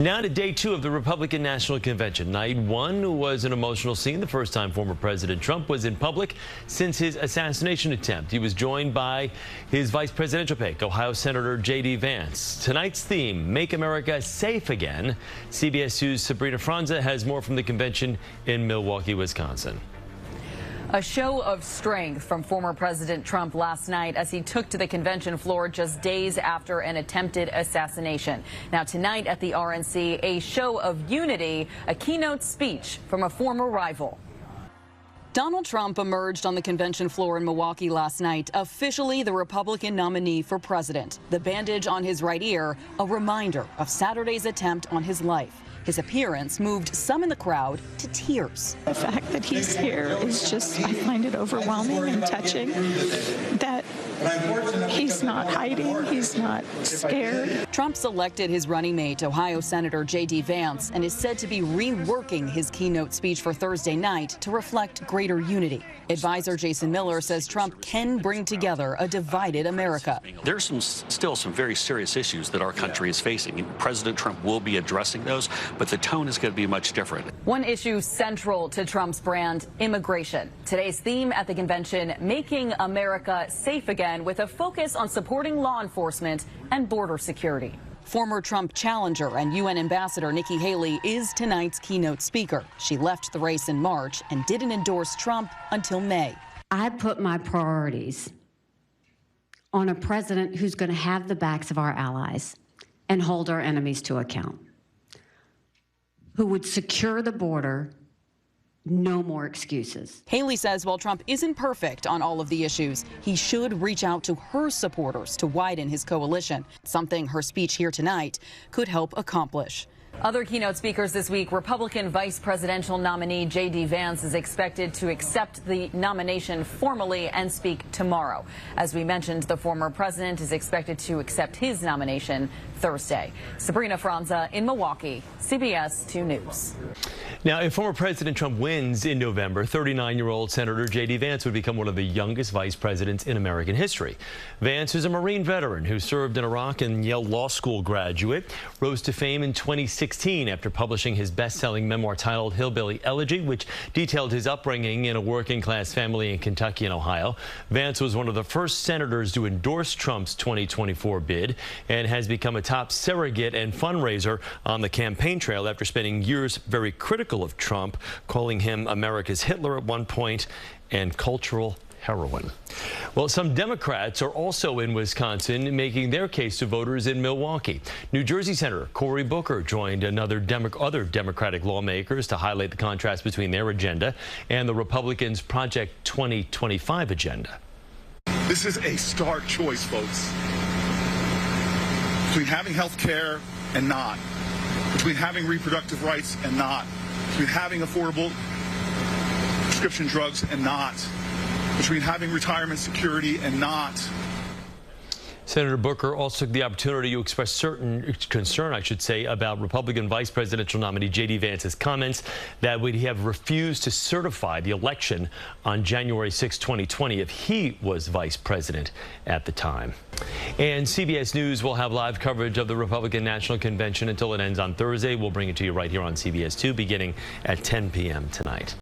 Now to day two of the Republican National Convention. Night one was an emotional scene. The first time former President Trump was in public since his assassination attempt. He was joined by his vice presidential pick, Ohio Senator J.D. Vance. Tonight's theme, Make America Safe Again. CBS News' Sabrina Franza has more from the convention in Milwaukee, Wisconsin. A show of strength from former President Trump last night as he took to the convention floor just days after an attempted assassination. Now tonight at the RNC, a show of unity, a keynote speech from a former rival. Donald Trump emerged on the convention floor in Milwaukee last night, officially the Republican nominee for president. The bandage on his right ear, a reminder of Saturday's attempt on his life. His appearance moved some in the crowd to tears. The fact that he's here is just, I find it overwhelming and touching that he's not hiding, he's not scared. Trump selected his running mate, Ohio Senator J.D. Vance, and is said to be reworking his keynote speech for Thursday night to reflect greater unity. Advisor Jason Miller says Trump can bring together a divided America. There's still some very serious issues that our country is facing. President Trump will be addressing those, but the tone is going to be much different. One issue central to Trump's brand, immigration. Today's theme at the convention, Making America Safe Again, with a focus on supporting law enforcement and border security. Former Trump challenger and UN Ambassador Nikki Haley is tonight's keynote speaker. She left the race in March and didn't endorse Trump until May. I put my priorities on a president who's going to have the backs of our allies and hold our enemies to account, who would secure the border. No more excuses. Haley says while Trump isn't perfect on all of the issues, he should reach out to her supporters to widen his coalition, something her speech here tonight could help accomplish. Other keynote speakers this week, Republican vice presidential nominee J.D. Vance is expected to accept the nomination formally and speak tomorrow. As we mentioned, the former president is expected to accept his nomination Thursday. Sabrina Franza in Milwaukee, CBS 2 News. Now, if former President Trump wins in November, 39-year-old Senator J.D. Vance would become one of the youngest vice presidents in American history. Vance is a Marine veteran who served in Iraq and Yale Law School graduate, rose to fame in 2016 after publishing his best-selling memoir titled Hillbilly Elegy, which detailed his upbringing in a working-class family in Kentucky and Ohio. Vance was one of the first senators to endorse Trump's 2024 bid and has become a top surrogate and fundraiser on the campaign trail after spending years very critical of Trump, calling him America's Hitler at one point and cultural heroin. Well, some Democrats are also in Wisconsin making their case to voters in Milwaukee. New Jersey Senator Cory Booker joined other Democratic lawmakers to highlight the contrast between their agenda and the Republicans' Project 2025 agenda. This is a stark choice, folks, between having health care and not, between having reproductive rights and not, between having affordable prescription drugs and not, between having retirement security and not. Senator Booker also took the opportunity to express certain concern, I should say, about Republican vice presidential nominee J.D. Vance's comments that would he have refused to certify the election on January 6, 2020 if he was vice president at the time. And CBS News will have live coverage of the Republican National Convention until it ends on Thursday. We'll bring it to you right here on CBS 2 beginning at 10 p.m. tonight.